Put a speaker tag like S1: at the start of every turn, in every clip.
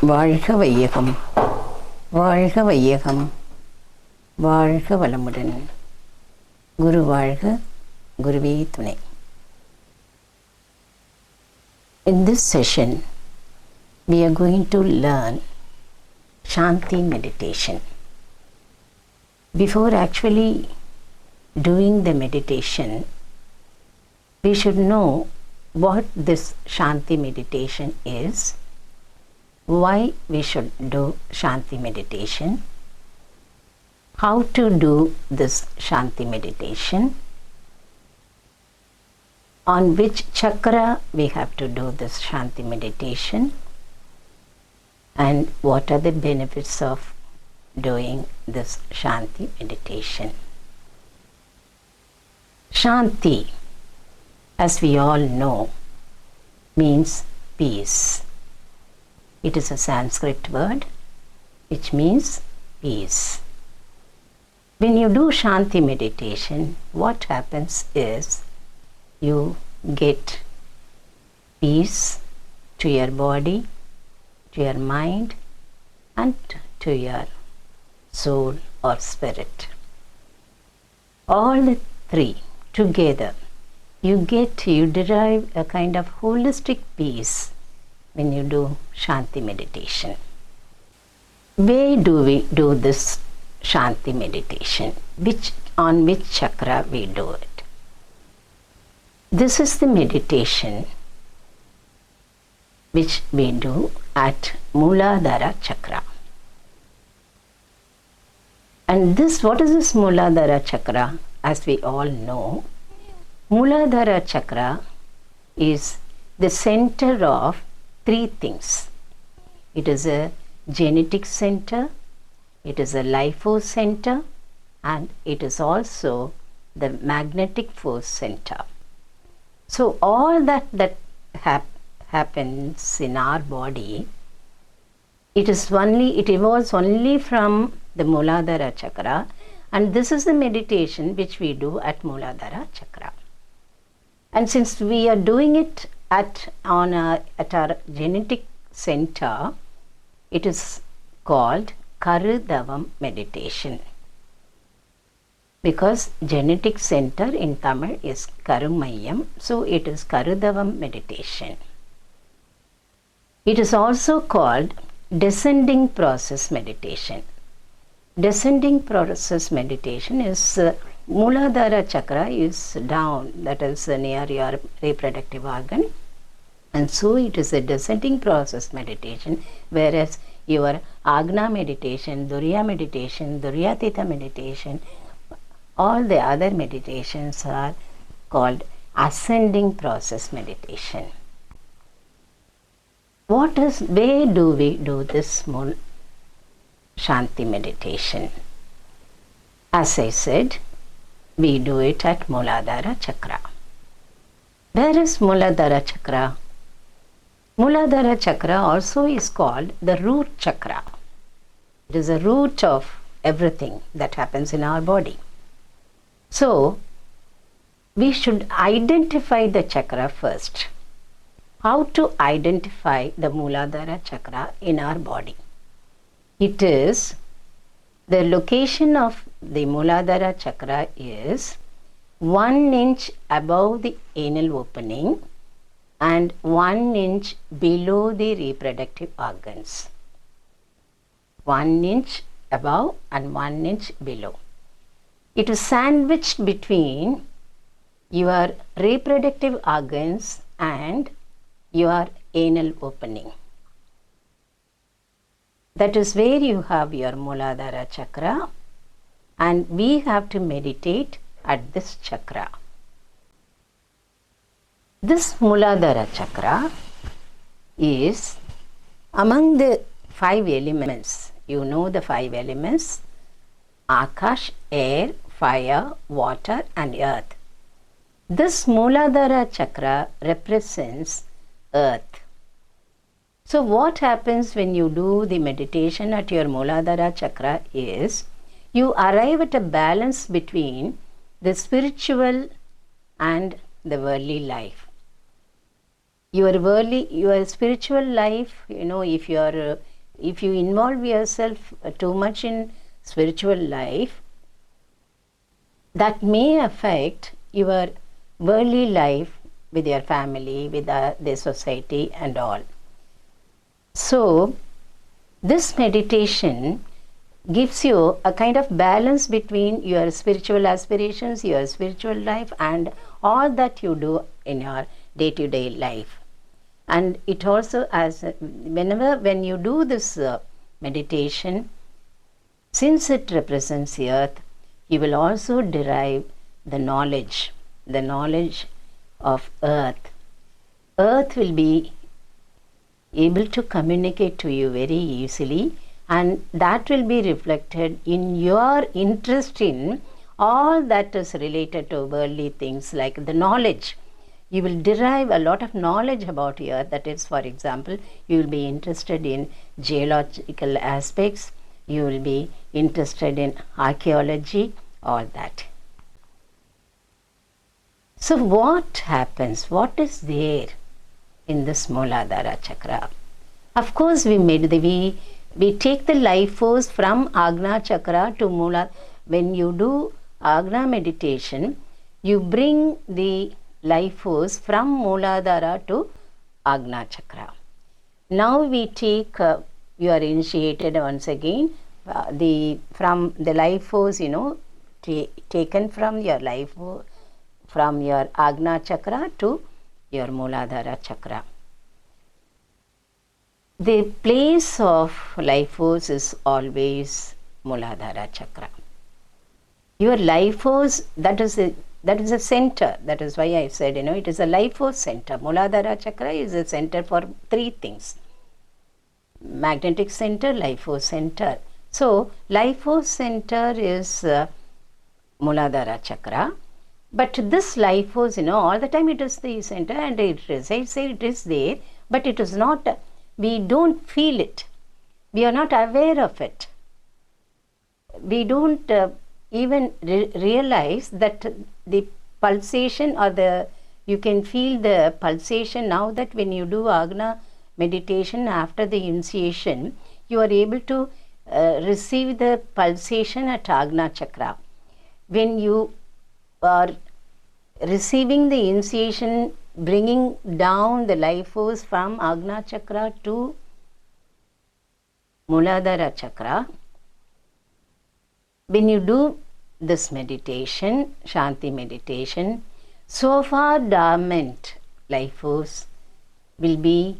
S1: வாழ்க வையகம், வாழ்க வையகம், வாழ்க வளமுடன். குரு வாழ்க, குருவே துணை. In this session, we are going to learn Shanthi Meditation. Before actually doing the meditation, we should know what this Shanthi meditation is, why we should do Shanthi meditation, how to do this Shanthi meditation, on which chakra we have to do this Shanthi meditation, and what are the benefits of doing this Shanthi meditation. Shanti, as we all know, means peace. It is a Sanskrit word which means peace. When you do Shanti meditation, what happens is you get peace to your body, to your mind, and to your soul or spirit. All the three together, you derive a kind of holistic peace when you do Shanti meditation. Where do we do this Shanti meditation? On which chakra we do it? This is the meditation which we do at Mooladhara chakra. And what is this Mooladhara chakra? As we all know, Mooladhara chakra is the center of three things. It is a genetic center, it is a life force center, and it is also the magnetic force center. So all that happens in our body, it evolves only from the Mooladhara chakra, and this is the meditation which we do at Mooladhara chakra. And since we are doing it at our genetic center, it is called Karudavam meditation. Because genetic center in Tamil is Karumayam, so it is Karudavam meditation. It is also called descending process meditation. Descending process meditation is Mooladhara chakra is down, that is near your reproductive organ, and so it is a descending process meditation, whereas your Agna meditation, Duriya meditation, Duryatita meditation, all the other meditations are called ascending process meditation. Where do we do this Shanti meditation? As I said, we do it at Mooladhara chakra. Where is Mooladhara chakra? Mooladhara chakra also is called the root chakra. It is the root of everything that happens in our body. So, we should identify the chakra first. How to identify the Mooladhara chakra in our body? It is the location of the Mooladhara chakra is 1 inch above the anal opening and 1 inch below the reproductive organs. 1 inch above and 1 inch below. It is sandwiched between your reproductive organs and your anal opening. That is where you have your Mooladhara chakra, and we have to meditate at this chakra. This Mooladhara chakra is among the 5 elements. You know the 5 elements: Akash, air, fire, water, and earth. This Mooladhara chakra represents earth. So what happens when you do the meditation at your Mooladhara chakra is you arrive at a balance between the spiritual and the worldly life. Your spiritual life, if you are if you involve yourself too much in spiritual life, that may affect your worldly life with your family, with the society and all. So this meditation gives you a kind of balance between your spiritual aspirations, your spiritual life, and all that you do in your day-to-day life. And it also, as when you do this meditation, since it represents the earth, you will also derive the knowledge of earth. Earth will be able to communicate to you very easily, and that will be reflected in your interest in all that is related to worldly things, like the knowledge. You will derive a lot of knowledge about earth. That is, for example, you will be interested in geological aspects, you will be interested in archaeology, all that. So what happens? What is there in this Mooladhara chakra? Of course, we take the life force from Agna chakra to Mooladhara. When you do Agna meditation, you bring the life force from Mooladhara to Agna chakra. Now we take, you are initiated once again, from the life force, taken from your life, from your Agna chakra to your Mooladhara chakra. The place of life force is always Mooladhara chakra. Your life force, that is a center. That is why I said, it is a life force center. Mooladhara chakra is a center for three things: magnetic center, life force center. So life force center is Mooladhara chakra. But this life force, all the time it is the center, and it resides there, it is there, but it is not, we don't feel it. We are not aware of it. We don't even realize that the pulsation, or you can feel the pulsation now that when you do Agna meditation after the initiation, you are able to receive the pulsation at Agna chakra. When you are receiving the initiation, bringing down the life force from Agna chakra to Mooladhara chakra, when you do this meditation, Shanthi meditation, so far dormant life force will be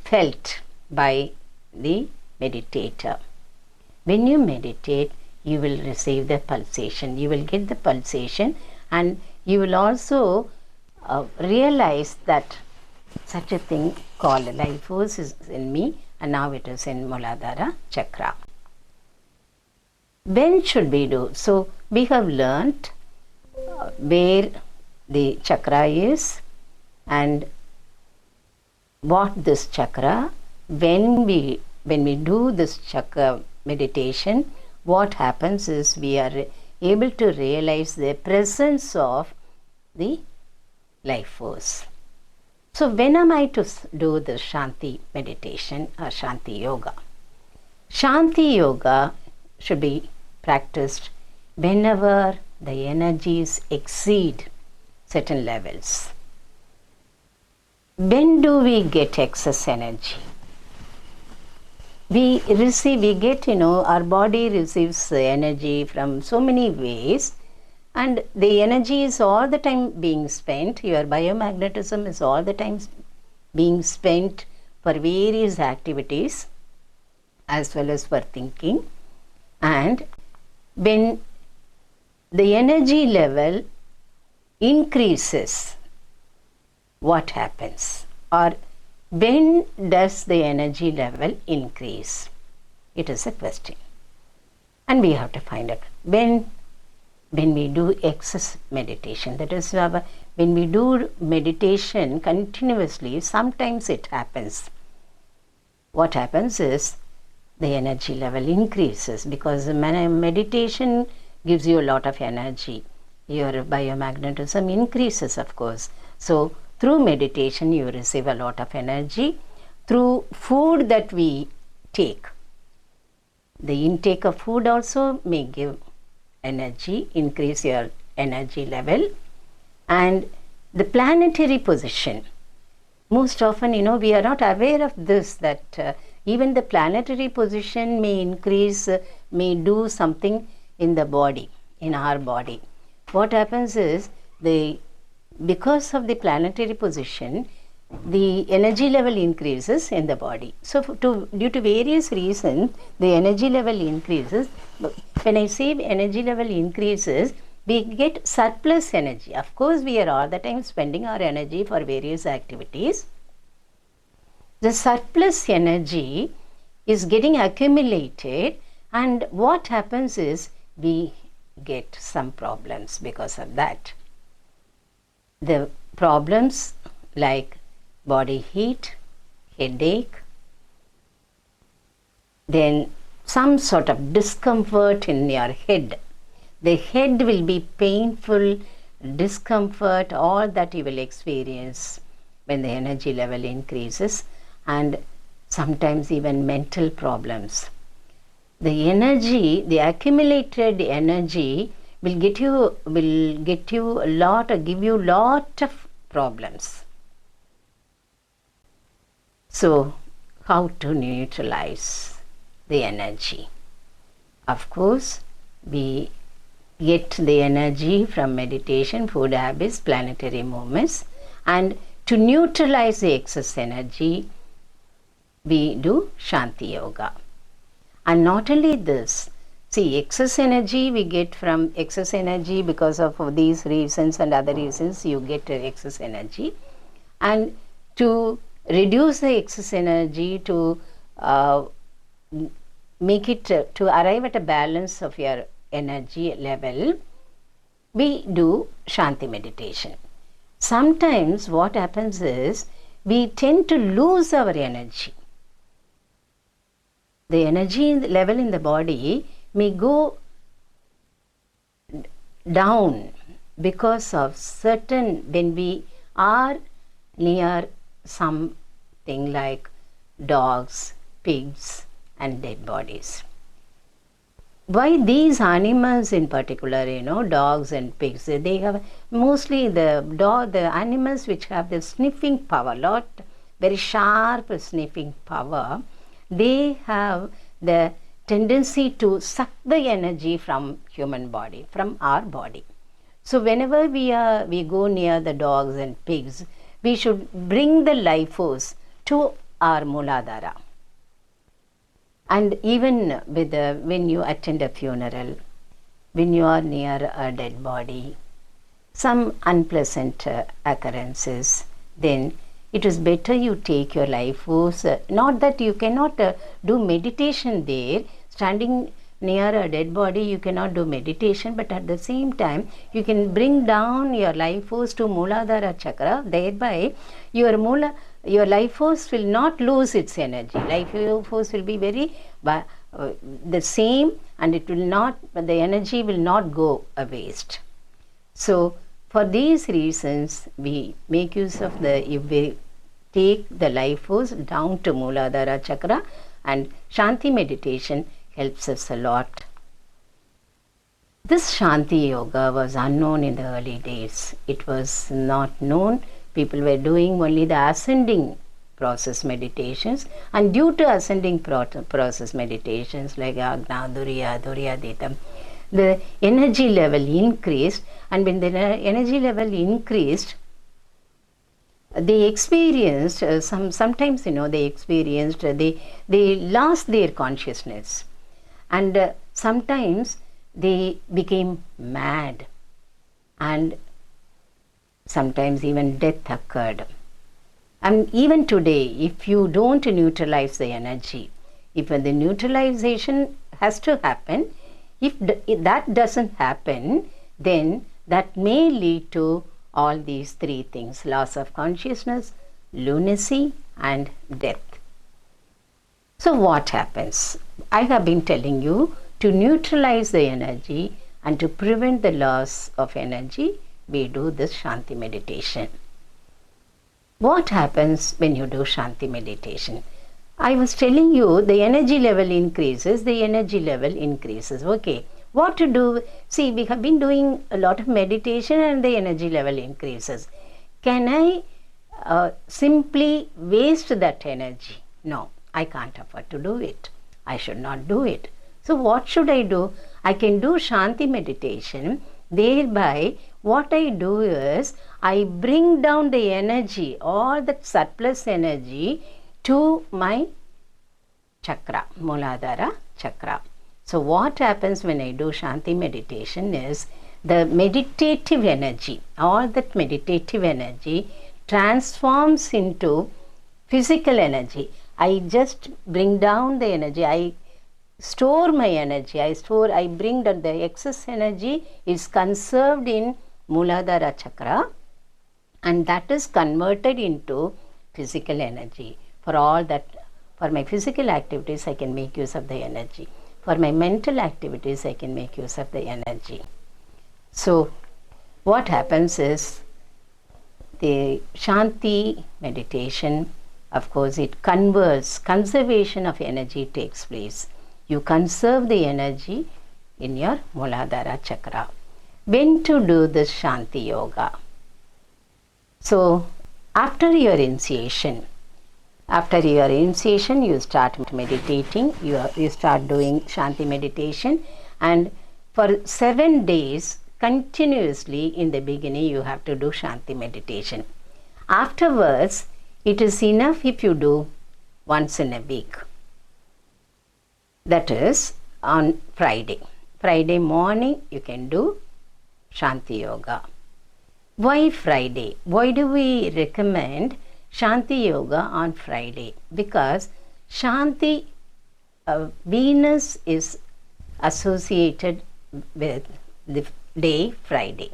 S1: felt by the meditator. When you meditate, you will receive the pulsation. You will get the pulsation, and you will also realize that such a thing called life force is in me, and now it is in Mooladhara chakra. When should we do? So we have learnt where the chakra is and what this chakra. When we do this chakra meditation, what happens is we are able to realize the presence of the life force. So when am I to do the Shanti meditation or Shanti yoga? Shanti yoga should be practiced whenever the energies exceed certain levels. When do we get excess energy? Our body receives energy from so many ways, and the energy is all the time being spent. Your biomagnetism is all the time being spent for various activities as well as for thinking. And when the energy level increases, what happens? Or when does the energy level increase? It is a question. And we have to find out when we do excess meditation. That is, when we do meditation continuously, sometimes it happens. What happens is the energy level increases, because meditation gives you a lot of energy. Your biomagnetism increases, of course. So through meditation you receive a lot of energy, through food that we take. The intake of food also may give energy, increase your energy level. And the planetary position. Most often, we are not aware of this, that even the planetary position may increase, may do something in the body, in our body. What happens is, because of the planetary position, the energy level increases in the body. So due to various reasons, the energy level increases. When I say energy level increases, we get surplus energy. Of course, we are all the time spending our energy for various activities. The surplus energy is getting accumulated, and what happens is we get some problems because of that. The problems like body heat, headache, then some sort of discomfort in your head. The head will be painful, discomfort, all that you will experience when the energy level increases, and sometimes even mental problems. The energy, the accumulated energy will get you a lot, or give you lot of problems. So, how to neutralize the energy? Of course, we get the energy from meditation, food habits, planetary movements, and to neutralize the excess energy, we do Shanti Yoga. And not only this, see, excess energy we get from excess energy because of these reasons and other reasons, you get excess energy. And to reduce the excess energy, to make it, to arrive at a balance of your energy level, we do Shanti meditation. Sometimes what happens is, we tend to lose our energy. The energy level in the body may go down because of certain, when we are near something like dogs, pigs, and dead bodies. Why these animals in particular, dogs and pigs, they have mostly the animals which have the sniffing power, very sharp sniffing power, they have the tendency to suck the energy from human body, from our body. So whenever we go near the dogs and pigs, we should bring the life force to our Mooladhara. And even when you attend a funeral, when you are near a dead body, some unpleasant occurrences, then it is better you take your life force. Not that you cannot do meditation there. Standing near a dead body, you cannot do meditation, but at the same time, you can bring down your life force to Mooladhara chakra. Thereby, your life force will not lose its energy. Life force will be very the same, and the energy will not go a waste. So, for these reasons, we make use of if we take the life force down to Mooladhara chakra, and Shanti meditation helps us a lot. This Shanti yoga was unknown in the early days. It was not known. People were doing only the ascending process meditations, and due to ascending process meditations like Agna, Duriya, Duryaditam, the energy level increased, and when the energy level increased, they experienced sometimes they experienced they lost their consciousness, and sometimes they became mad, and sometimes even death occurred. And even today, if you don't neutralize the energy, if the neutralization has to happen, if that doesn't happen, then that may lead to all these three things: loss of consciousness, lunacy, and death. So what happens? I have been telling you, to neutralize the energy and to prevent the loss of energy, we do this Shanti meditation. What happens when you do Shanti meditation? I was telling you the energy level increases, the energy level increases. Okay, what to do? See, we have been doing a lot of meditation and the energy level increases. Can I simply waste that energy? No, I can't afford to do it. I should not do it. So what should I do? I can do Shanti meditation. Thereby, what I do is, I bring down the energy, all that surplus energy, to my chakra, Muladhara chakra. So what happens when I do Shanti meditation is, the meditative energy, all that meditative energy transforms into physical energy. I just bring down the energy. I store my energy. I bring down the excess energy is conserved in Muladhara chakra, and that is converted into physical energy. For all that, for my physical activities, I can make use of the energy. For my mental activities, I can make use of the energy. So what happens is, the Shanti meditation, of course, it converts, conservation of energy takes place. You conserve the energy in your Muladhara chakra. When to do this Shanti yoga? So after your initiation, you start meditating, you start doing Shanti meditation, and for 7 days continuously, in the beginning you have to do Shanti meditation. Afterwards, it is enough if you do once in a week. That is on Friday. Friday morning you can do Shanti yoga. Why Friday? Why do we recommend Shanti yoga on Friday? Because Shanti, Venus is associated with the day Friday.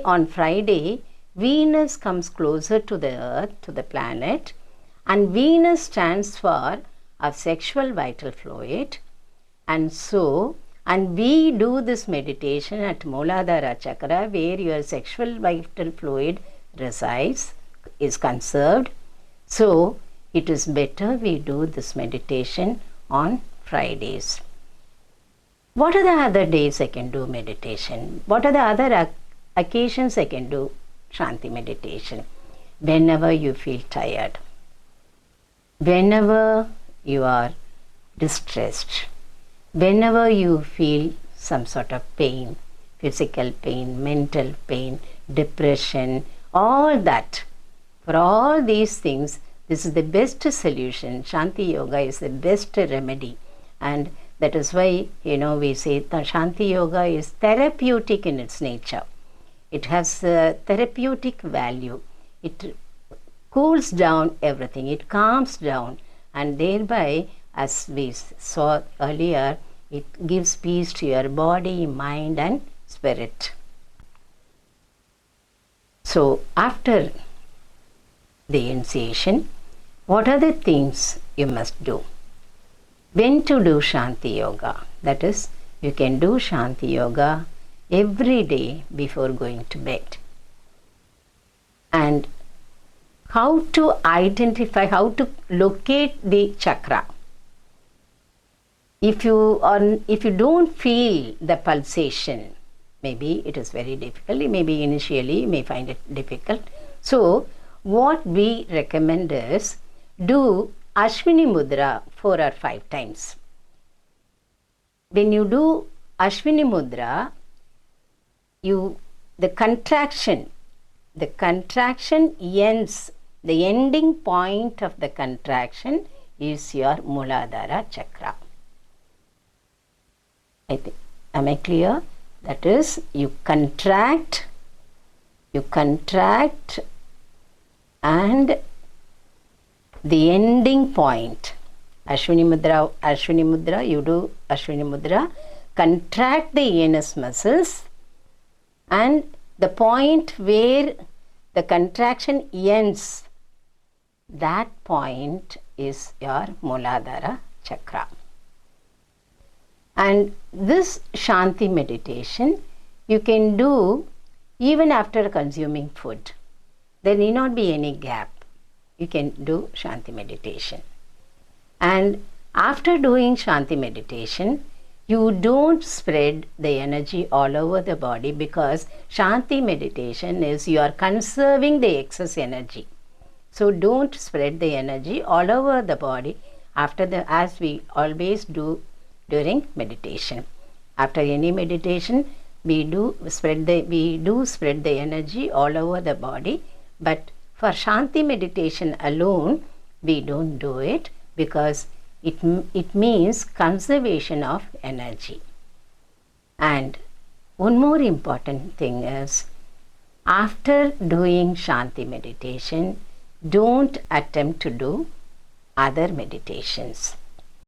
S1: On Friday, Venus comes closer to the earth, to the planet, and Venus stands for our sexual vital fluid. And we do this meditation at Muladhara chakra, where your sexual vital fluid resides, is conserved. So it is better we do this meditation on Fridays. What are the other days I can do meditation? What are the other occasions I can do Shanti meditation? Whenever you feel tired, whenever you are distressed, whenever you feel some sort of pain, physical pain, mental pain, depression, all that, for all these things, this is the best solution. Shanti yoga is the best remedy. And that is why, we say that Shanti yoga is therapeutic in its nature. It has a therapeutic value. It cools down everything. It calms down. And thereby, as we saw earlier, it gives peace to your body, mind and spirit. So after the initiation, what are the things you must do? When to do Shanti yoga? That is, you can do Shanti yoga every day before going to bed. And how to identify, how to locate the chakra. If you don't feel the pulsation, maybe it is very difficult, maybe initially you may find it difficult. So what we recommend is, do Ashwini Mudra 4 or 5 times. When you do Ashwini Mudra, the contraction ends, the ending point of the contraction is your Muladhara chakra. Am I clear? That is, you contract, and the ending point, Ashwini Mudra, you do Ashwini Mudra, contract the anus muscles, and the point where the contraction ends, that point is your Muladhara chakra. And this Shanti meditation you can do even after consuming food. There need not be any gap. You can do Shanti meditation. And after doing Shanti meditation, you don't spread the energy all over the body, because Shanti meditation is you are conserving the excess energy. So don't spread the energy all over the body as we always do during meditation. After any meditation, we do spread the energy all over the body, but for Shanti meditation alone, we don't do it, because it means conservation of energy. And one more important thing is, after doing Shanti meditation, don't attempt to do other meditations.